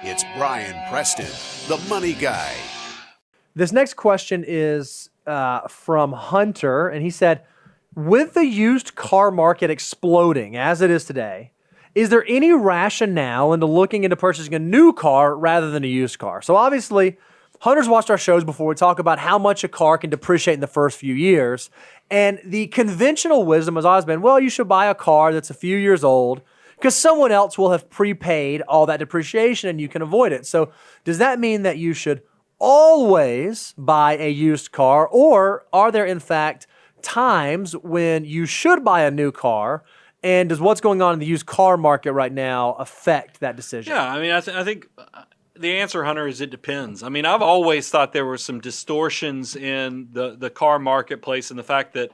It's Brian Preston, the Money Guy. This next question is from Hunter, and he said, with the used car market exploding as it is today, is there any rationale into looking into purchasing a new car rather than a used car? So obviously, Hunter's watched our shows before. We talk about how much a car can depreciate in the first few years. And the conventional wisdom has always been, well, you should buy a car that's a few years old because someone else will have prepaid all that depreciation and you can avoid it. So does that mean that you should always buy a used car, or are there in fact times when you should buy a new car? And does what's going on in the used car market right now affect that decision? Yeah, I mean, I think the answer, Hunter, is it depends. I mean, I've always thought there were some distortions in the car marketplace, and the fact that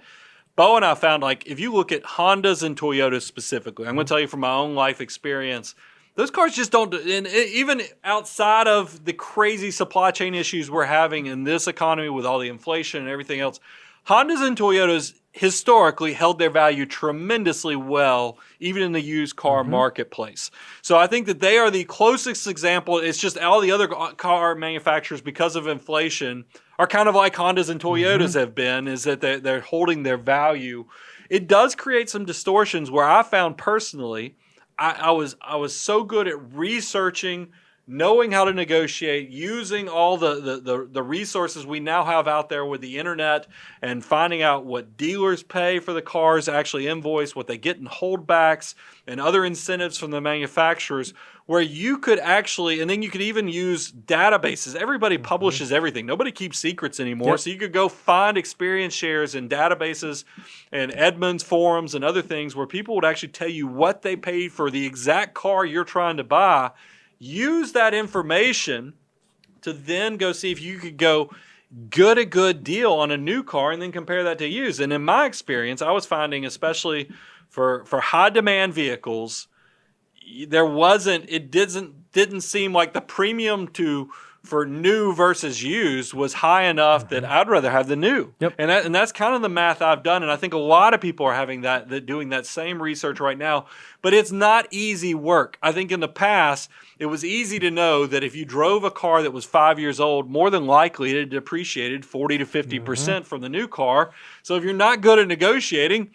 Bo and I found, like, if you look at Hondas and Toyotas specifically, I'm going to tell you from my own life experience, those cars just don't, and even outside of the crazy supply chain issues we're having in this economy with all the inflation and everything else, Hondas and Toyotas historically held their value tremendously well, even in the used car marketplace. So I think that they are the closest example. It's just all the other car manufacturers, because of inflation, are kind of like Hondas and Toyotas have been, is that they're holding their value. It does create some distortions where I found personally, I was so good at researching, knowing how to negotiate, using all the resources we now have out there with the internet, and finding out what dealers pay for the cars, actually invoice, what they get in holdbacks, and other incentives from the manufacturers, where you could actually, and then you could even use databases. Everybody publishes everything. Nobody keeps secrets anymore. Yep. So you could go find experience shares in databases and Edmunds forums and other things where people would actually tell you what they paid for the exact car you're trying to buy. Use that information to then go see if you could go get a good deal on a new car and then compare that to used. And in my experience, I was finding, especially for high demand vehicles, it didn't seem like the premium for new versus used was high enough that I'd rather have the new. Yep. And that's kind of the math I've done, and I think a lot of people are having that doing that same research right now. But it's not easy work. I think in the past, it was easy to know that if you drove a car that was 5 years old, more than likely it had depreciated 40 to 50% from the new car. So if you're not good at negotiating,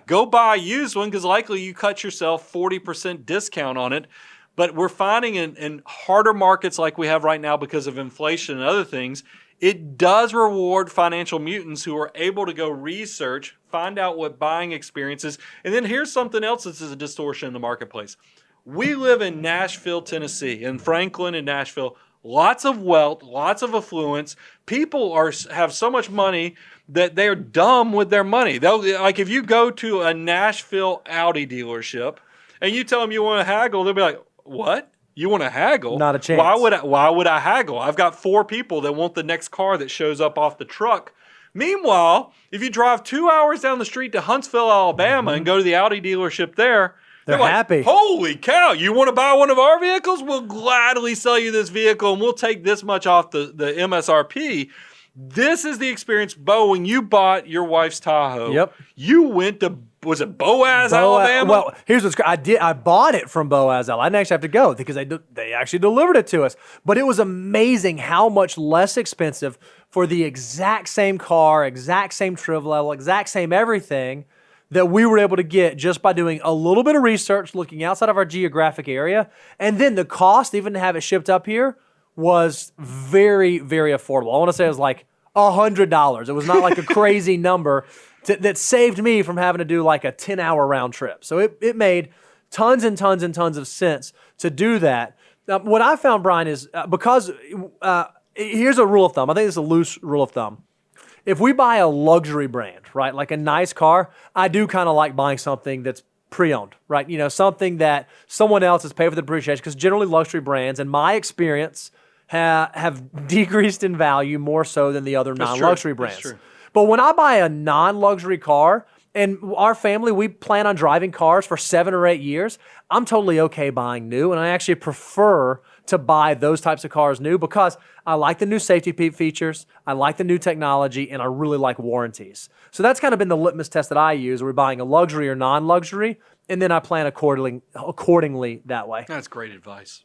go buy a used one, because likely you cut yourself 40% discount on it. But we're finding in harder markets like we have right now because of inflation and other things, it does reward financial mutants who are able to go research, find out what buying experience is. And then here's something else that's a distortion in the marketplace. We live in Nashville, Tennessee, in Franklin and Nashville. Lots of wealth, lots of affluence. People have so much money that they're dumb with their money. Like if you go to a Nashville Audi dealership and you tell them you want to haggle, they'll be like, what? You want to haggle? Not a chance. Why would I haggle? I've got 4 people that want the next car that shows up off the truck. Meanwhile, if you drive 2 hours down the street to Huntsville, Alabama, and go to the Audi dealership there, they're like, happy. Holy cow, you want to buy one of our vehicles? We'll gladly sell you this vehicle, and we'll take this much off the MSRP. This is the experience, Bo, when you bought your wife's Tahoe. Yep. You went to, was it Boaz, Alabama? Well, here's what's great. I bought it from Boaz, Alabama. I didn't actually have to go because they actually delivered it to us. But it was amazing how much less expensive for the exact same car, exact same trim level, exact same everything that we were able to get just by doing a little bit of research, looking outside of our geographic area. And then the cost, even to have it shipped up here, was very, very affordable. I want to say it was like $100. It was not like a crazy number that saved me from having to do like a 10-hour round trip. So it made tons and tons and tons of sense to do that. What I found, Brian, is because here's a rule of thumb. I think it's a loose rule of thumb. If we buy a luxury brand, right, like a nice car, I do kind of like buying something that's pre-owned, right? You know, something that someone else has paid for the depreciation, because generally luxury brands, in my experience, have decreased in value more so than the other non-luxury brands. But when I buy a non-luxury car, and our family, we plan on driving cars for 7 or 8 years, I'm totally okay buying new, and I actually prefer to buy those types of cars new because I like the new safety features, I like the new technology, and I really like warranties. So that's kind of been the litmus test that I use. Are we buying a luxury or non-luxury? And then I plan accordingly that way. That's great advice.